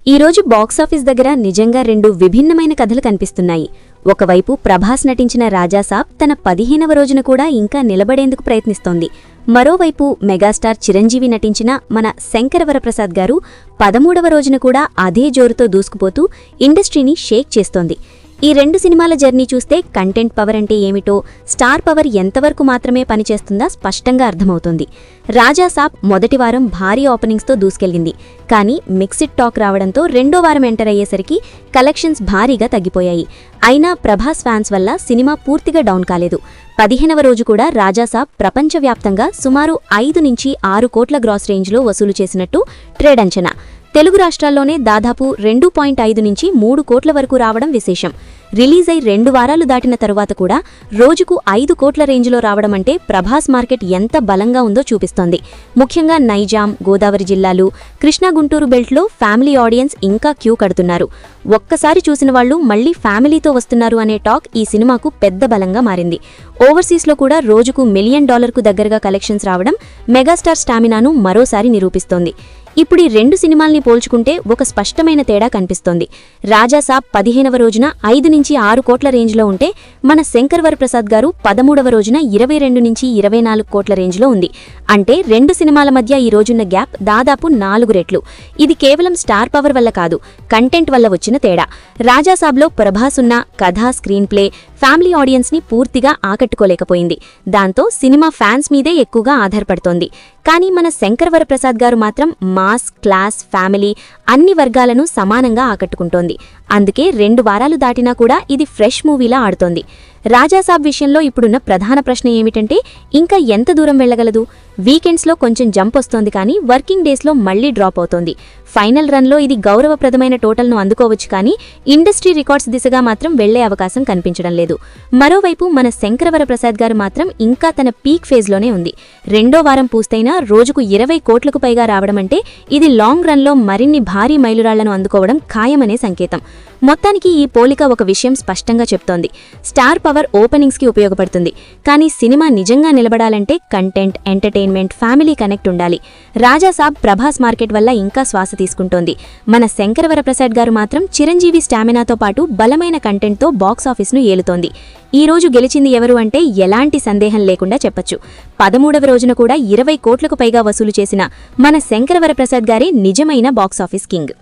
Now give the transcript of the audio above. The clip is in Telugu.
ఈరోజు బాక్సాఫీస్ దగ్గర నిజంగా రెండు విభిన్నమైన కథలు కనిపిస్తున్నాయి. ఒకవైపు ప్రభాస్ నటించిన రాజాసాబ్ తన 15వ రోజున కూడా ఇంకా నిలబడేందుకు ప్రయత్నిస్తోంది. మరోవైపు మెగాస్టార్ చిరంజీవి నటించిన మన శంకరవరప్రసాద్ గారు 13వ రోజున కూడా అదే జోరుతో దూసుకుపోతూ ఇండస్ట్రీని షేక్ చేస్తోంది. ఈ రెండు సినిమాల జర్నీ చూస్తే కంటెంట్ పవర్ అంటే ఏమిటో, స్టార్ పవర్ ఎంతవరకు మాత్రమే పనిచేస్తుందా స్పష్టంగా అర్థమవుతుంది. రాజాసాబ్ మొదటి వారం భారీ ఓపెనింగ్స్తో దూసుకెళ్లింది. కానీ మిక్సిడ్ టాక్ రావడంతో రెండో వారం ఎంటర్ అయ్యేసరికి కలెక్షన్స్ భారీగా తగ్గిపోయాయి. అయినా ప్రభాస్ ఫ్యాన్స్ వల్ల సినిమా పూర్తిగా డౌన్ కాలేదు. 15వ రోజు కూడా రాజాసాబ్ ప్రపంచవ్యాప్తంగా సుమారు 5 నుంచి 6 కోట్ల గ్రాస్ రేంజ్లో వసూలు చేసినట్టు ట్రేడ్ అంచనా. తెలుగు రాష్ట్రాల్లోనే దాదాపు 2.5 నుంచి 3 కోట్ల వరకు రావడం విశేషం. రిలీజ్ అయి 2 వారాలు దాటిన తరువాత కూడా రోజుకు 5 కోట్ల రేంజ్లో రావడం అంటే ప్రభాస్ మార్కెట్ ఎంత బలంగా ఉందో చూపిస్తోంది. ముఖ్యంగా నైజాం, గోదావరి జిల్లాలు, కృష్ణా గుంటూరు బెల్ట్లో ఫ్యామిలీ ఆడియన్స్ ఇంకా క్యూ కడుతున్నారు. ఒక్కసారి చూసిన వాళ్లు మళ్లీ ఫ్యామిలీతో వస్తున్నారు అనే టాక్ ఈ సినిమాకు పెద్ద బలంగా మారింది. ఓవర్సీస్లో కూడా రోజుకు $1 మిలియన్ దగ్గరగా కలెక్షన్స్ రావడం మెగాస్టార్ స్టామినాను మరోసారి నిరూపిస్తోంది. ఇప్పుడు ఈ రెండు సినిమాల్ని పోల్చుకుంటే ఒక స్పష్టమైన తేడా కనిపిస్తోంది. రాజాసాబ్ 15వ రోజున 5 నుంచి 6 కోట్ల రేంజ్లో ఉంటే మన శంకరవరప్రసాద్ గారు 13వ రోజున 22 నుంచి 24 కోట్ల రేంజ్లో ఉంది. అంటే రెండు సినిమాల మధ్య ఈ రోజున్న గ్యాప్ దాదాపు 4 రెట్లు. ఇది కేవలం స్టార్ పవర్ వల్ల కాదు, కంటెంట్ వల్ల వచ్చిన తేడా. రాజాసాబ్లో ప్రభాస్ ఉన్న కథ, స్క్రీన్ ప్లే ఫ్యామిలీ ఆడియన్స్ని పూర్తిగా ఆకట్టుకోలేకపోయింది. దాంతో సినిమా ఫ్యాన్స్ మీదే ఎక్కువగా ఆధారపడుతోంది. కానీ మన శంకరవరప్రసాద్ గారు మాత్రం మాస్, క్లాస్, ఫ్యామిలీ అన్ని వర్గాలను సమానంగా ఆకట్టుకుంటోంది. అందుకే 2 వారాలు దాటినా కూడా ఇది ఫ్రెష్ మూవీలా ఆడుతోంది. రాజాసాబ్ విషయంలో ఇప్పుడున్న ప్రధాన ప్రశ్న ఏమిటంటే ఇంకా ఎంత దూరం వెళ్లగలదు? వీకెండ్స్లో కొంచెం జంప్ వస్తోంది, కానీ వర్కింగ్ డేస్లో మళ్లీ డ్రాప్ అవుతోంది. ఫైనల్ రన్లో ఇది గౌరవప్రదమైన టోటల్ను అందుకోవచ్చు, కానీ ఇండస్ట్రీ రికార్డ్స్ దిశగా మాత్రం వెళ్లే అవకాశం కనిపించడం లేదు. మరోవైపు మన శంకరవరప్రసాద్ గారు మాత్రం ఇంకా తన పీక్ ఫేజ్లోనే ఉంది. రెండో వారం పూస్తైనా రోజుకు 20 కోట్లకు పైగా రావడమంటే ఇది లాంగ్ రన్లో మరిన్ని భారీ మైలురాళ్లను అందుకోవడం ఖాయమనే సంకేతం. మొత్తానికి ఈ పోలిక ఒక విషయం స్పష్టంగా చెప్తోంది. స్టార్ పవర్ ఓపెనింగ్స్కి ఉపయోగపడుతుంది, కానీ సినిమా నిజంగా నిలబడాలంటే కంటెంట్, ఎంటర్టైన్మెంట్, ఫ్యామిలీ కనెక్ట్ ఉండాలి. రాజాసాబ్ ప్రభాస్ మార్కెట్ వల్ల ఇంకా శ్వాస తీసుకుంటోంది. మన శంకరవరప్రసాద్ గారు మాత్రం చిరంజీవి స్టామినాతో పాటు బలమైన కంటెంట్తో బాక్సాఫీస్ను ఏలుతోంది. ఈ రోజు గెలిచింది ఎవరు అంటే ఎలాంటి సందేహం లేకుండా చెప్పొచ్చు. 13వ రోజున కూడా 20 కోట్లకు పైగా వసూలు చేసిన మన శంకరవరప్రసాద్ గారే నిజమైన బాక్సాఫీస్ కింగ్.